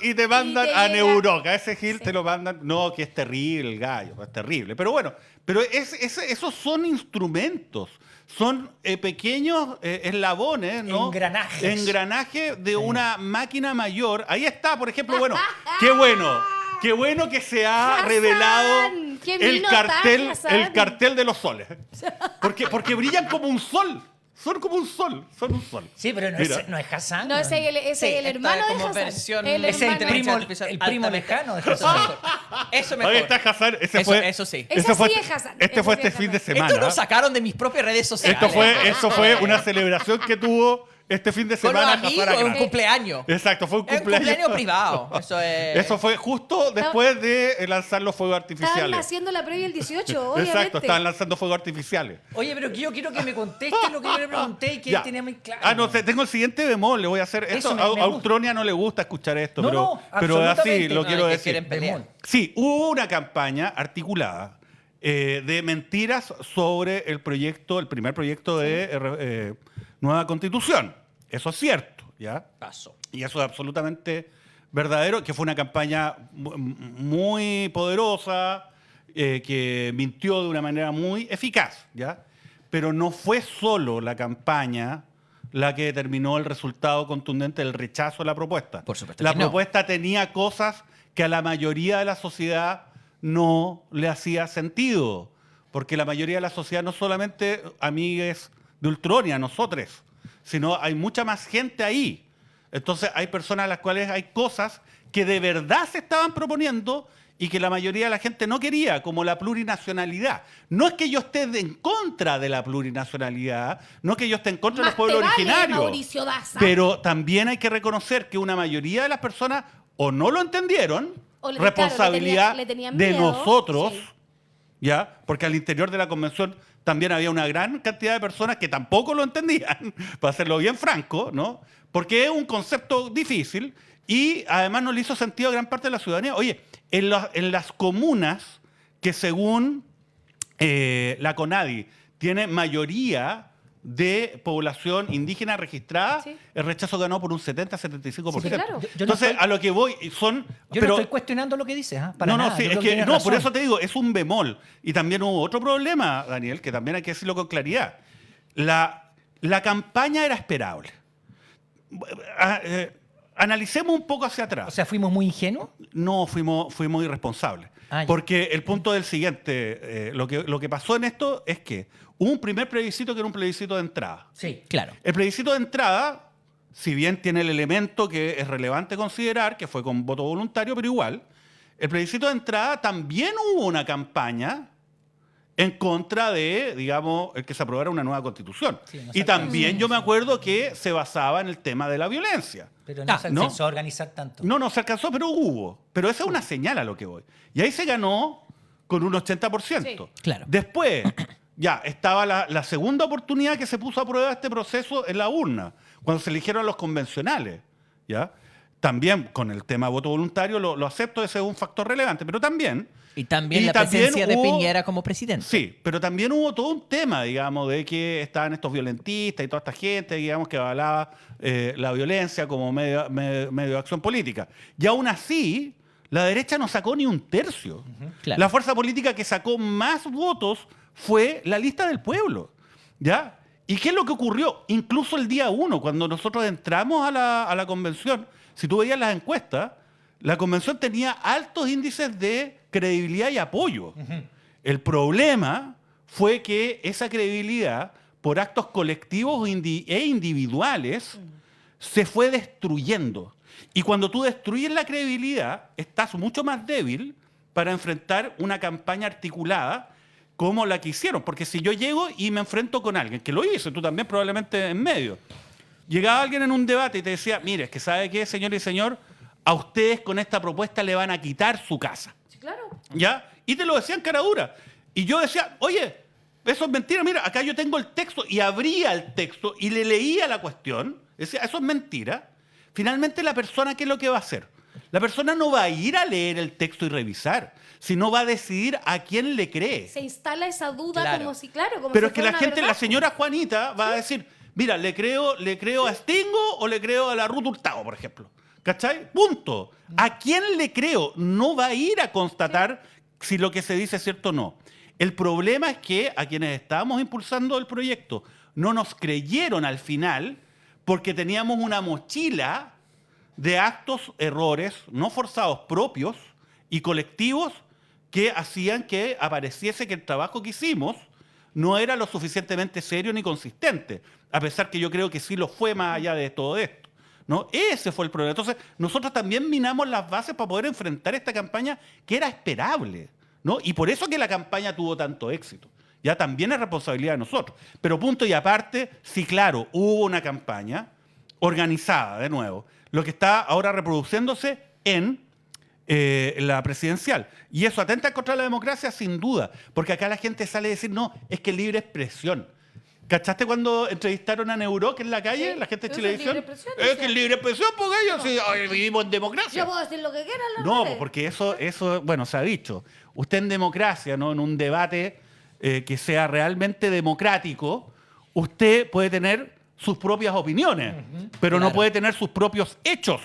y te mandan a Neuroca. Ese Gil te lo mandan. No, que es terrible el gallo, es terrible. Pero bueno, esos son instrumentos. Son pequeños eslabones, ¿no? Engranajes de una máquina mayor. Ahí está, por ejemplo, bueno, qué bueno que se ha revelado el cartel de los soles. Porque brillan como un sol. Son como un sol, son un sol. Sí, pero no es Hassan. No, ese es el hermano de Hassan. Versión ese es el primo lejano de Hassan. Eso mejor. Ahí está Hassan. Eso sí. Ese sí es Hassan. Este fue este fin de semana. Esto lo sacaron de mis propias redes sociales. Esto fue una celebración que tuvo este fin de semana. Con los amigos, un cumpleaños. Exacto, fue un cumpleaños. Un cumpleaños privado. Eso fue justo después de lanzar los fuegos artificiales. Estaban haciendo la previa el 18, obviamente. Exacto, estaban lanzando fuegos artificiales. Oye, pero yo quiero que me conteste lo que yo le pregunté y que él tenía muy claro. No, tengo el siguiente bemol, le voy a hacer esto. A Ultronia no le gusta escuchar esto, pero así lo quiero decir. Sí, hubo una campaña articulada de mentiras sobre el primer proyecto de nueva constitución. Eso es cierto, ¿ya? Pasó. Y eso es absolutamente verdadero, que fue una campaña muy poderosa, que mintió de una manera muy eficaz, ¿ya? Pero no fue solo la campaña la que determinó el resultado contundente del rechazo a la propuesta. Por supuesto. La propuesta tenía cosas que a la mayoría de la sociedad no le hacía sentido, porque la mayoría de la sociedad, no solamente amigues de Ultronia, nosotros, sino hay mucha más gente ahí. Entonces hay personas a las cuales hay cosas que de verdad se estaban proponiendo y que la mayoría de la gente no quería, como la plurinacionalidad. No es que yo esté en contra de la plurinacionalidad, no es que yo esté en contra de los pueblos originarios, pero también hay que reconocer que una mayoría de las personas o no lo entendieron, responsabilidad de nosotros, sí. ¿Ya? Porque al interior de la convención también había una gran cantidad de personas que tampoco lo entendían, para hacerlo bien franco, ¿no? Porque es un concepto difícil y además no le hizo sentido a gran parte de la ciudadanía. Oye, en las comunas que según la CONADI tiene mayoría de población indígena registrada, sí. El rechazo ganó por un 70-75%. Sí, claro. Entonces, a lo que voy son... Yo no estoy cuestionando lo que dices, ¿eh? Para nada. Sí, por eso te digo, es un bemol. Y también hubo otro problema, Daniel, que también hay que decirlo con claridad. La campaña era esperable. Analicemos un poco hacia atrás. O sea, ¿fuimos muy ingenuos? No, fuimos irresponsables. Porque el punto del siguiente, lo que pasó en esto es que hubo un primer plebiscito que era un plebiscito de entrada. Sí, claro. El plebiscito de entrada, si bien tiene el elemento que es relevante considerar, que fue con voto voluntario, pero igual, el plebiscito de entrada también hubo una campaña en contra de, digamos, el que se aprobara una nueva constitución. Sí, y también yo me acuerdo que se basaba en el tema de la violencia. Pero no se alcanzó a organizar tanto. No se alcanzó, pero hubo. Pero esa es una señal a lo que voy. Y ahí se ganó con un 80%. Sí, claro. Después, ya, estaba la segunda oportunidad que se puso a prueba este proceso en la urna, cuando se eligieron a los convencionales, ¿ya? También con el tema voto voluntario lo acepto, ese es un factor relevante, pero también... Y también la presencia de Piñera como presidente. Sí, pero también hubo todo un tema, digamos, de que estaban estos violentistas y toda esta gente, digamos, que avalaba la violencia como medio de acción política. Y aún así, la derecha no sacó ni un tercio. Claro. La fuerza política que sacó más votos fue la Lista del Pueblo, ¿ya? ¿Y qué es lo que ocurrió? Incluso el día 1, cuando nosotros entramos a la convención, si tú veías las encuestas, la convención tenía altos índices de credibilidad y apoyo. El problema fue que esa credibilidad, por actos colectivos e individuales, se fue destruyendo. Y cuando tú destruyes la credibilidad, estás mucho más débil para enfrentar una campaña articulada como la que hicieron. Porque si yo llego y me enfrento con alguien, que lo hizo, tú también probablemente en medio, llegaba alguien en un debate y te decía, mire, es que ¿sabe qué, señor y señor? A ustedes con esta propuesta le van a quitar su casa. Sí, claro. ¿Ya? Y te lo decían cara dura. Y yo decía, oye, eso es mentira. Mira, acá yo tengo el texto. Y abría el texto y le leía la cuestión. Decía, eso es mentira. Finalmente, la persona, ¿qué es lo que va a hacer? La persona no va a ir a leer el texto y revisar, sino va a decidir a quién le cree. Se instala esa duda como si, como Pero si es que la gente, la señora Juanita, va a decir, mira, ¿le creo a Stingo o le creo a la Ruth Hurtado, por ejemplo? ¿Cachai? Punto. ¿A quién le creo? No va a ir a constatar si lo que se dice es cierto o no. El problema es que a quienes estábamos impulsando el proyecto no nos creyeron al final porque teníamos una mochila de actos, errores no forzados propios y colectivos que hacían que apareciese que el trabajo que hicimos no era lo suficientemente serio ni consistente, a pesar que yo creo que sí lo fue más allá de todo esto, ¿no? Ese fue el problema. Entonces, nosotros también minamos las bases para poder enfrentar esta campaña que era esperable, ¿no? Y por eso que la campaña tuvo tanto éxito. Ya también es responsabilidad de nosotros. Pero punto y aparte, sí, claro, hubo una campaña organizada, de nuevo, lo que está ahora reproduciéndose en la presidencial. Y eso atenta contra la democracia, sin duda, porque acá la gente sale a decir, no, es que es libre expresión. ¿Cachaste cuando entrevistaron a Neuroc en la calle? Sí, la gente de Chilevisión. Es que es libre expresión, porque ellos sí, vivimos en democracia. Yo puedo decir lo que quiera. No, porque eso, bueno, se ha dicho. Usted en democracia, ¿no? En un debate que sea realmente democrático, usted puede tener sus propias opiniones, pero no puede tener sus propios hechos.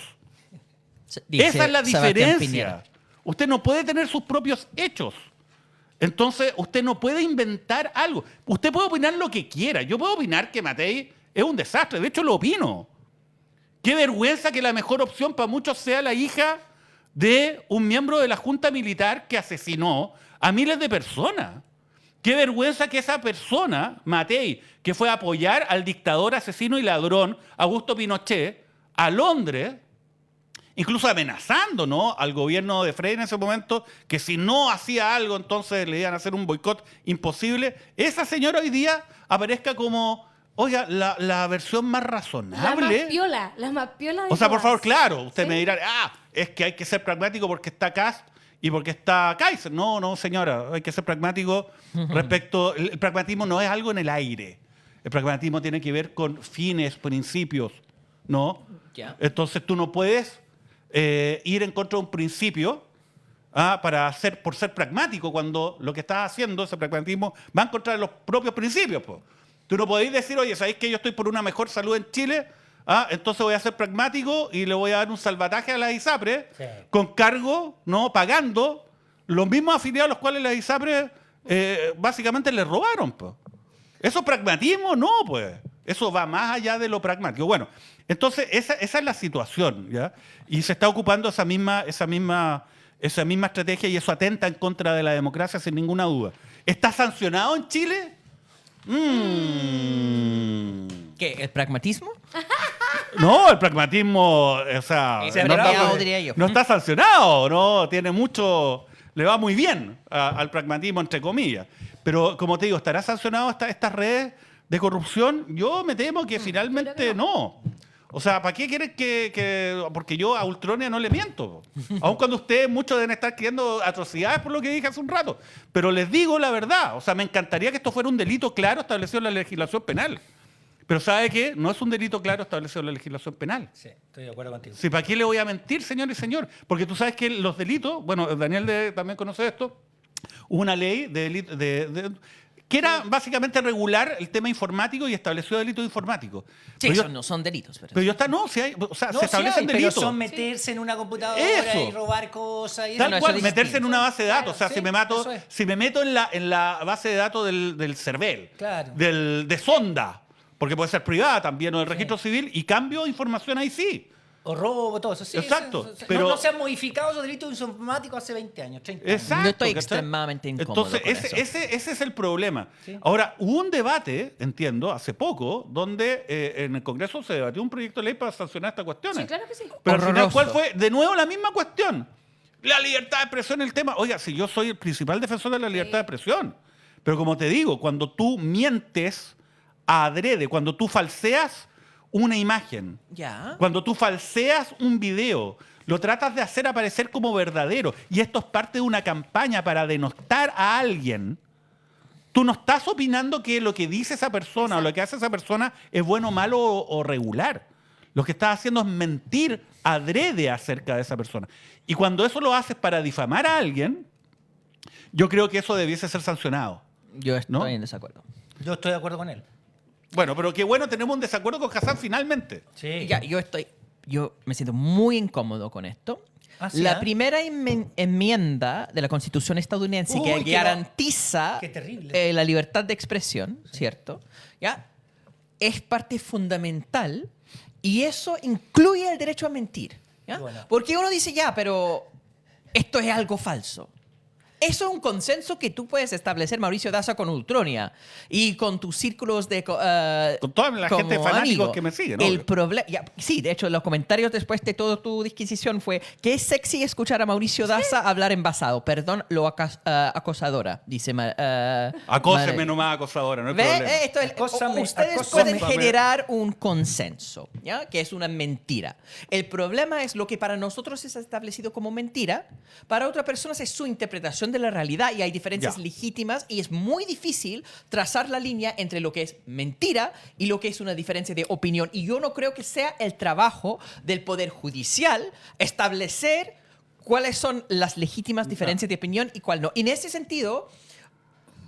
Esa es la diferencia. Usted no puede tener sus propios hechos. Entonces, usted no puede inventar algo. Usted puede opinar lo que quiera. Yo puedo opinar que Matei es un desastre. De hecho, lo opino. Qué vergüenza que la mejor opción para muchos sea la hija de un miembro de la Junta Militar que asesinó a miles de personas. Qué vergüenza que esa persona, Matei, que fue a apoyar al dictador, asesino y ladrón Augusto Pinochet a Londres, incluso amenazando, ¿no?, al gobierno de Frey en ese momento, que si no hacía algo, entonces le iban a hacer un boicot imposible. Esa señora hoy día aparezca como, oiga, la versión más razonable. La más piola de O sea, por todas. favor, claro, usted ¿Sí? me dirá, es que hay que ser pragmático porque está Kast y porque está Kaiser. No, señora, hay que ser pragmático respecto. El pragmatismo no es algo en el aire. El pragmatismo tiene que ver con fines, principios, ¿no? Ya. Entonces tú no puedes ir en contra de un principio por ser pragmático, cuando lo que estás haciendo, ese pragmatismo, va en contra de los propios principios. Po. Tú no podés decir, oye, ¿sabéis que yo estoy por una mejor salud en Chile? Entonces voy a ser pragmático y le voy a dar un salvataje a las ISAPRES con cargo, ¿no?, pagando los mismos afiliados a los cuales las ISAPRES básicamente le robaron. Po. ¿Eso es pragmatismo? No, pues. Eso va más allá de lo pragmático. Bueno, entonces esa es la situación, ¿ya? Y se está ocupando esa misma estrategia y eso atenta en contra de la democracia sin ninguna duda. ¿Está sancionado en Chile? ¿Qué? ¿El pragmatismo? No, el pragmatismo, o sea, no está sancionado, no tiene mucho, le va muy bien al pragmatismo, entre comillas. Pero, como te digo, ¿estará sancionado estas redes de corrupción? Yo me temo que finalmente no. O sea, ¿para qué quieren que...? Porque yo a Ultronia no le miento. Aun cuando ustedes muchos deben estar creyendo atrocidades por lo que dije hace un rato. Pero les digo la verdad. O sea, me encantaría que esto fuera un delito claro establecido en la legislación penal. Pero ¿sabe qué? No es un delito claro establecido en la legislación penal. Sí, estoy de acuerdo contigo. Sí, ¿para qué le voy a mentir, señor y señor? Porque tú sabes que los delitos... Bueno, Daniel también conoce esto. Hubo una ley que era básicamente regular el tema informático y estableció delitos informáticos. Sí, eso no son delitos. Pero ya está, no, si hay, o sea, no, se establecen delitos. Pero son meterse en una computadora y robar cosas. Y tal cual, meterse en una base de datos. Claro, o sea, si me meto en la base de datos del CERVEL, claro, de Sonda, porque puede ser privada también, o del registro civil, y cambio información ahí sí. O robo, todo eso. Sí, exacto. Eso, pero no se han modificado esos delitos informáticos hace 20 años, 30 años. Exacto. No estoy extremadamente incómodo. Entonces, ese es el problema. Sí. Ahora, hubo un debate, entiendo, hace poco, donde en el Congreso se debatió un proyecto de ley para sancionar estas cuestiones. Sí, claro que sí. Pero al final, ¿cuál fue? De nuevo la misma cuestión. La libertad de expresión, el tema. Oiga, si yo soy el principal defensor de la libertad de expresión. Pero como te digo, cuando tú mientes adrede, cuando tú falseas una imagen, cuando tú falseas un video, lo tratas de hacer aparecer como verdadero, y esto es parte de una campaña para denostar a alguien, tú no estás opinando que lo que dice esa persona o lo que hace esa persona es bueno, malo o regular. Lo que estás haciendo es mentir adrede acerca de esa persona. Y cuando eso lo haces para difamar a alguien, yo creo que eso debiese ser sancionado. Yo estoy en desacuerdo. Yo estoy de acuerdo con él. Bueno, pero qué bueno, tenemos un desacuerdo con Hassan finalmente. Sí. Ya, yo estoy yo me siento muy incómodo con esto. ¿Sí, la primera enmienda de la Constitución estadounidense que garantiza la libertad de expresión, ¿cierto? ¿Ya? Es parte fundamental y eso incluye el derecho a mentir. ¿Ya? Bueno. Porque uno dice, ya, pero esto es algo falso. Eso es un consenso que tú puedes establecer, Mauricio Daza, con Ultronia y con tus círculos de... con toda la gente fanáticos que me siguen, ¿no? El problema... Sí, de hecho, los comentarios después de toda tu disquisición fue que es sexy escuchar a Mauricio Daza hablar envasado. Perdón, lo acosadora, dice... Acóseme nomás, acosadora, no hay problema. Esto es, ustedes pueden generar un consenso, ¿ya? Que es una mentira. El problema es lo que para nosotros es establecido como mentira, para otras personas es su interpretación de la realidad y hay diferencias legítimas y es muy difícil trazar la línea entre lo que es mentira y lo que es una diferencia de opinión. Y yo no creo que sea el trabajo del Poder Judicial establecer cuáles son las legítimas diferencias de opinión y cuál no. Y en ese sentido,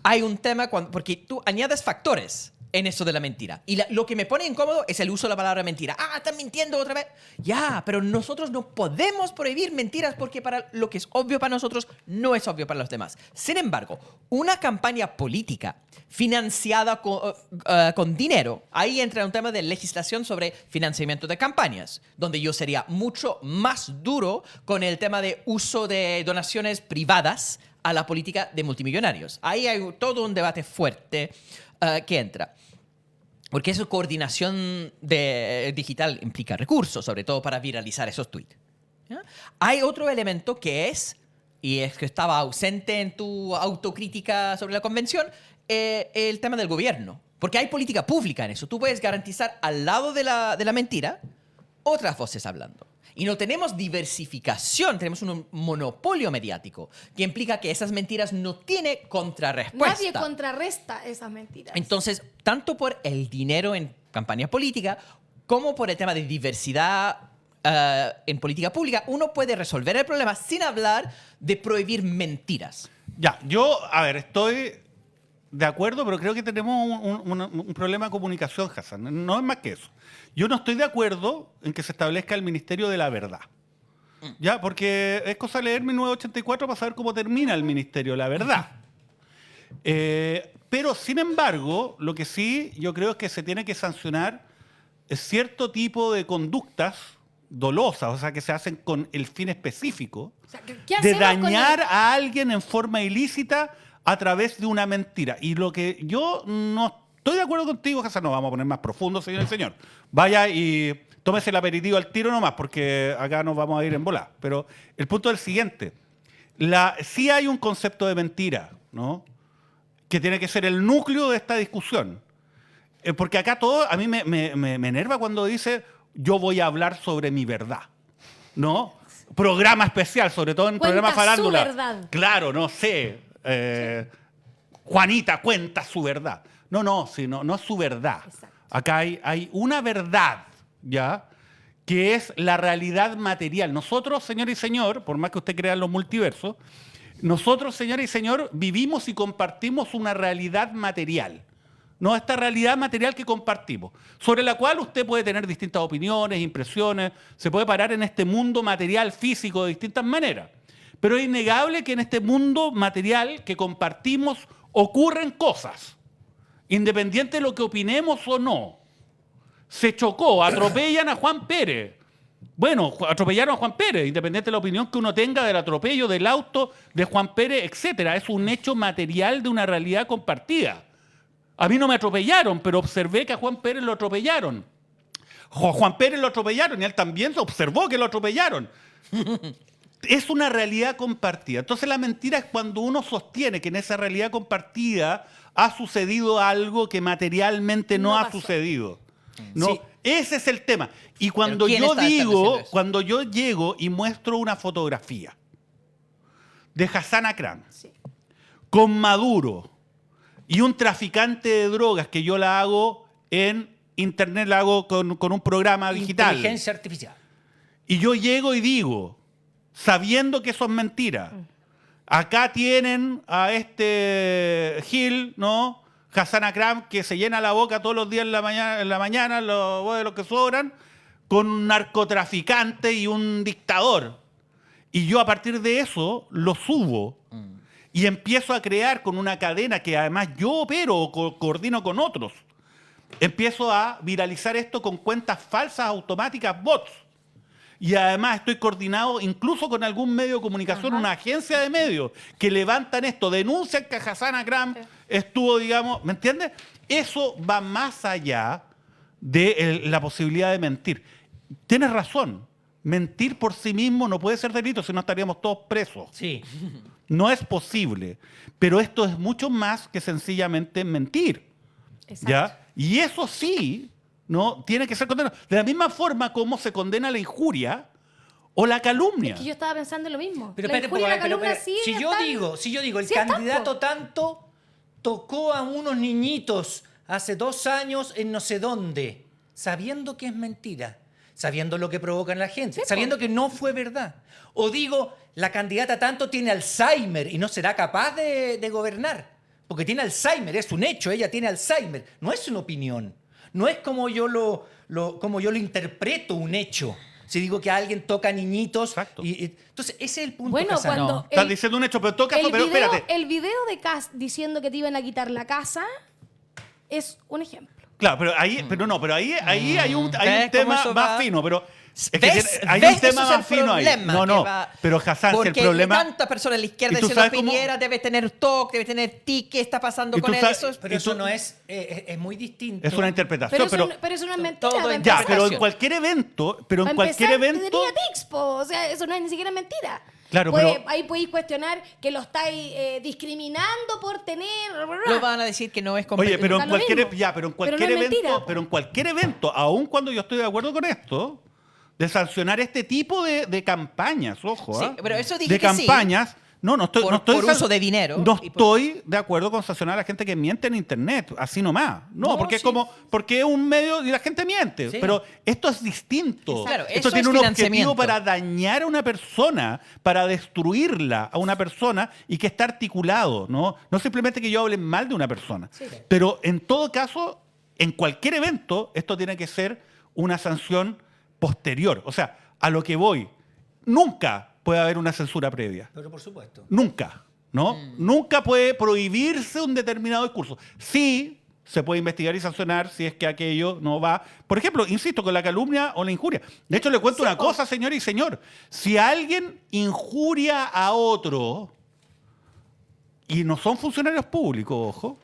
hay un tema porque tú añades factores en eso de la mentira. Y lo que me pone incómodo es el uso de la palabra mentira. ¿Están mintiendo otra vez? Ya, pero nosotros no podemos prohibir mentiras porque para lo que es obvio para nosotros no es obvio para los demás. Sin embargo, una campaña política financiada con dinero, ahí entra un tema de legislación sobre financiamiento de campañas, donde yo sería mucho más duro con el tema de uso de donaciones privadas a la política de multimillonarios. Ahí hay todo un debate fuerte que entra. Porque esa coordinación digital implica recursos, sobre todo para viralizar esos tweets. ¿Ya? Hay otro elemento que es, y es que estaba ausente en tu autocrítica sobre la convención, el tema del gobierno. Porque hay política pública en eso. Tú puedes garantizar al lado de la mentira otras voces hablando. Y no tenemos diversificación, tenemos un monopolio mediático que implica que esas mentiras no tienen contrarrespuesta. Nadie contrarresta esas mentiras. Entonces, tanto por el dinero en campaña política como por el tema de diversidad en política pública, uno puede resolver el problema sin hablar de prohibir mentiras. Ya, yo, estoy de acuerdo, pero creo que tenemos un problema de comunicación, Hassan. No es más que eso. Yo no estoy de acuerdo en que se establezca el Ministerio de la Verdad. ¿Ya? Porque es cosa leer 1984 para saber cómo termina el Ministerio de la Verdad. Pero, sin embargo, lo que sí yo creo es que se tiene que sancionar cierto tipo de conductas dolosas, o sea, que se hacen con el fin específico de dañar a alguien en forma ilícita a través de una mentira. Y lo que yo no estoy de acuerdo contigo, Hassan, no vamos a poner más profundo, señor y señor. Vaya y tómese el aperitivo al tiro nomás, porque acá nos vamos a ir en bola. Pero el punto es el siguiente. Sí hay un concepto de mentira, ¿no? Que tiene que ser el núcleo de esta discusión. Porque acá todo, a mí me enerva cuando dice yo voy a hablar sobre mi verdad, ¿no? Programa especial, sobre todo en programa farándula. Su verdad. Claro, no sé. Juanita cuenta su verdad. No es su verdad. Exacto. Acá hay una verdad, ¿ya? Que es la realidad material. Nosotros, señor y señor, por más que usted crea en los multiversos, nosotros, señor y señor, vivimos y compartimos una realidad material. No, esta realidad material que compartimos, sobre la cual usted puede tener distintas opiniones, impresiones, se puede parar en este mundo material, físico, de distintas maneras. Pero es innegable que en este mundo material que compartimos ocurren cosas, independiente de lo que opinemos o no. Se chocó, atropellan a Juan Pérez. Bueno, atropellaron a Juan Pérez, independiente de la opinión que uno tenga del atropello, del auto, de Juan Pérez, etc. Es un hecho material de una realidad compartida. A mí no me atropellaron, pero observé que a Juan Pérez lo atropellaron. Juan Pérez lo atropellaron y él también observó que lo atropellaron. Es una realidad compartida. Entonces la mentira es cuando uno sostiene que en esa realidad compartida ha sucedido algo que materialmente no ha sucedido. ¿No? Sí. Ese es el tema. Y cuando yo llego y muestro una fotografía de Hassan Akram con Maduro y un traficante de drogas que yo la hago en internet, la hago con un programa digital. Inteligencia artificial. Y yo llego y digo, sabiendo que eso es mentira, acá tienen a este Gil, ¿no? Hassan Akram, que se llena la boca todos los días en la mañana los que sobran, con un narcotraficante y un dictador. Y yo a partir de eso lo subo y empiezo a crear con una cadena que además yo opero o coordino con otros. Empiezo a viralizar esto con cuentas falsas automáticas, bots. Y además estoy coordinado incluso con algún medio de comunicación, una agencia de medios, que levantan esto, denuncian que Hassan Akram estuvo, digamos, ¿me entiendes? Eso va más allá de la posibilidad de mentir. Tienes razón, mentir por sí mismo no puede ser delito, si no estaríamos todos presos. Sí. No es posible, pero esto es mucho más que sencillamente mentir. Exacto. ¿Ya? Y eso sí, ¿no? Tiene que ser condenado. De la misma forma como se condena la injuria o la calumnia. Es que yo estaba pensando lo mismo. Pero, La espérate, injuria y la calumnia pero, sí si yo digo, el sí están, candidato po. tanto tocó a unos niñitos hace 2 años en no sé dónde, sabiendo que es mentira, sabiendo lo que provoca en la gente, Sí, sabiendo po. que no fue verdad. O digo, la candidata tanto tiene Alzheimer y no será capaz de gobernar, porque tiene Alzheimer, es un hecho, ella tiene Alzheimer, no es una opinión, no es como yo como yo lo interpreto un hecho. Si digo que alguien toca a niñitos. Exacto. Entonces, ese es el punto. Bueno, Casano. cuando Estás diciendo un hecho, pero en todo caso, pero espérate. el video de Kast diciendo que te iban a quitar la casa es un ejemplo. Claro, pero ahí, ahí hay un ¿Ves tema cómo eso más va? fino, pero es que ¿Ves? hay ¿Ves? un tema Eso es más el fino ahí. problema No, que no. va- Pero Hassan, si el Porque problema. tantas personas de la izquierda ¿Y tú diciendo sabes cómo- Piñera debe tener TOC, debe tener TIC, ¿qué está pasando ¿Y con tú él? sabes- Eso es- Pero eso no es muy distinto. Es una interpretación, Pero eso no es mentira. todo para en- Ya, empezar. pero en cualquier evento, Para empezar, tenía tics, po. O sea, eso no es ni siquiera mentira. Claro, pero- Ahí podéis cuestionar que lo estáis discriminando por tener... Lo van a decir que no es Oye, competente. pero Da en lo cualquier mismo. ya, pero en Pero cualquier no es evento, mentira. pero en cualquier evento, aun cuando yo estoy de acuerdo con esto, de sancionar este tipo de campañas, ojo, Sí, ¿ah? pero eso dije de que sí. campañas. No estoy, Por- no estoy por san- uso de dinero. No Y por- estoy de acuerdo con sancionar a la gente que miente en internet, así nomás. No, No, porque es sí. porque es un medio y la gente miente. Sí. pero esto es distinto. Claro, esto eso tiene es un objetivo financiamiento. para dañar a una persona, para destruirla a una persona y que está articulado, ¿no? No simplemente que yo hable mal de una persona. Sí. Pero en todo caso, en cualquier evento, esto tiene que ser una sanción posterior. O sea, a lo que voy, nunca puede haber una censura previa. Pero por supuesto. Nunca, ¿no? Nunca puede prohibirse un determinado discurso. Sí, se puede investigar y sancionar si es que aquello no va. Por ejemplo, insisto, con la calumnia o la injuria. De hecho, le cuento Sí, una cosa, señor y señor. Si alguien injuria a otro, y no son funcionarios públicos, ojo,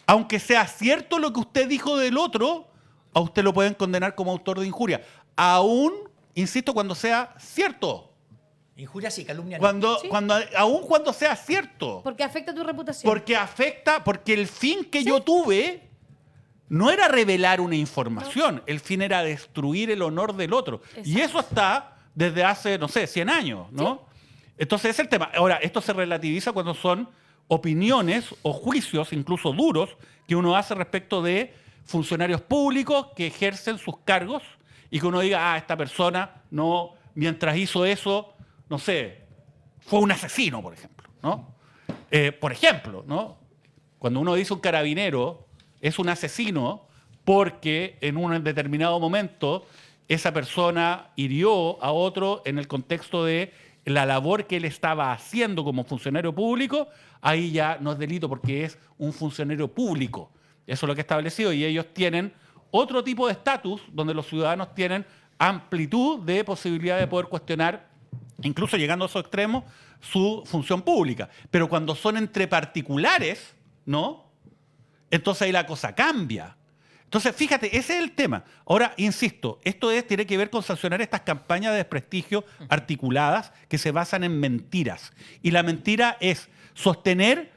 aunque sea cierto lo que usted dijo del otro, a usted lo pueden condenar como autor de injuria. Aún, insisto, cuando sea cierto. Injuria sí, calumnia no. Aún cuando sea cierto. Porque afecta tu reputación. Porque el fin que yo tuve no era revelar una información, el fin era destruir el honor del otro. Y Exacto. eso está desde hace, no sé, 100 años, ¿no? Entonces ese es el tema. Ahora, esto se relativiza cuando son opiniones o juicios, incluso duros, que uno hace respecto de funcionarios públicos que ejercen sus cargos y que uno diga, esta persona no, mientras hizo eso, no sé, fue un asesino, por ejemplo, ¿no? Por ejemplo, ¿no? Cuando uno dice un carabinero es un asesino porque en un determinado momento esa persona hirió a otro en el contexto de la labor que él estaba haciendo como funcionario público, ahí ya no es delito porque es un funcionario público. Eso es lo que he establecido y ellos tienen otro tipo de estatus donde los ciudadanos tienen amplitud de posibilidad de poder cuestionar, incluso llegando a esos extremos, su función pública. Pero cuando son entre particulares, ¿no? Entonces ahí la cosa cambia. Entonces, fíjate, ese es el tema. Ahora, insisto, esto tiene que ver con sancionar estas campañas de desprestigio articuladas que se basan en mentiras. Y la mentira es sostener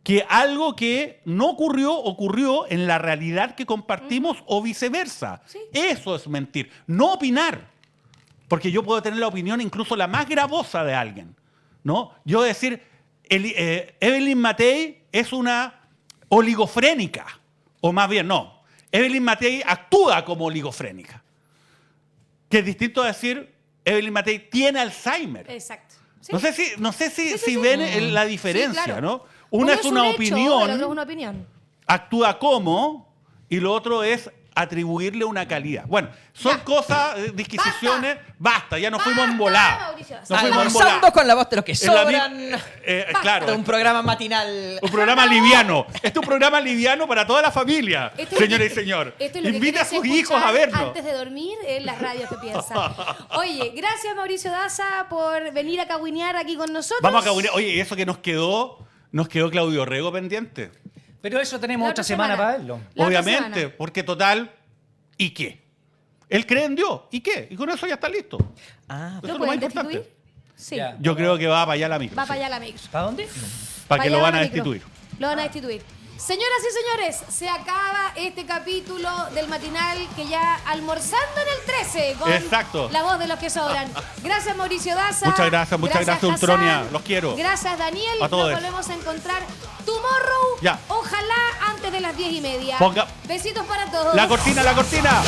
que algo que no ocurrió en la realidad que compartimos o viceversa. Sí. Eso es mentir. No opinar. Porque yo puedo tener la opinión incluso la más gravosa de alguien, ¿no? Yo decir, Evelyn Matei es una oligofrénica. O más bien, no. Evelyn Matei actúa como oligofrénica. Que es distinto a decir, Evelyn Matei tiene Alzheimer. Exacto. Sí. No sé si sí. ven la diferencia, Sí, claro. ¿no? Uno Una es una un hecho, opinión, el otro es una opinión. actúa como, y lo otro es atribuirle una calidad. Bueno, son cosas, disquisiciones, basta, ya nos fuimos en volada. Almorzando con la voz de los que sobran. Claro. Un programa matinal. Un programa liviano. Este es un programa liviano para toda la familia, señora y señor. Invita a sus hijos a verlo. Antes de dormir en las radios que piensa. Oye, gracias Mauricio Daza por venir a cahuinear aquí con nosotros. Vamos a cahuinear. Oye, eso que nos quedó Claudio Rego pendiente. Pero eso tenemos otra semana para verlo. Obviamente, porque total, ¿y qué? Él cree en Dios, ¿y qué? Y con eso ya está listo. ¿Lo es lo más pueden importante. destituir? Sí. Ya. Yo creo que va para allá la micro. Va para allá la micro. ¿Para dónde? Para que allá lo va van a la micro. destituir. Lo van a destituir. Señoras y señores, se acaba este capítulo del matinal que ya almorzando en el 13 con Exacto. la voz de los que sobran. Gracias Mauricio Daza. Muchas gracias Ultronia. Los quiero. Gracias Daniel. A todos. Nos volvemos a encontrar tomorrow. Ya. Ojalá antes de las 10:30. Ponga. Besitos para todos. La cortina, la cortina.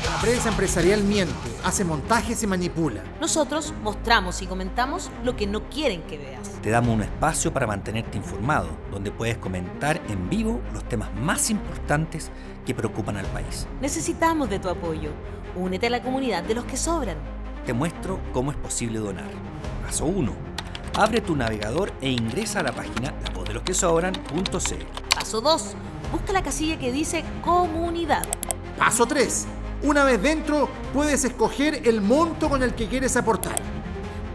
La prensa empresarial miente, hace montajes y manipula. Nosotros mostramos y comentamos lo que no quieren que veas. Te damos un espacio para mantenerte informado, donde puedes comentar en vivo los temas más importantes que preocupan al país. Necesitamos de tu apoyo. Únete a la comunidad de los que sobran. Te muestro cómo es posible donar. Paso 1. Abre tu navegador e ingresa a la página lavozdelosquesobran.cl. Paso 2. Busca la casilla que dice Comunidad. Paso 3. Una vez dentro, puedes escoger el monto con el que quieres aportar.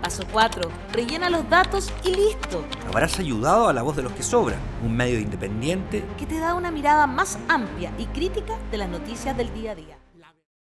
Paso 4. Rellena los datos y listo. Habrás ayudado a La Voz de los que Sobran, un medio independiente Que te da una mirada más amplia y crítica de las noticias del día a día.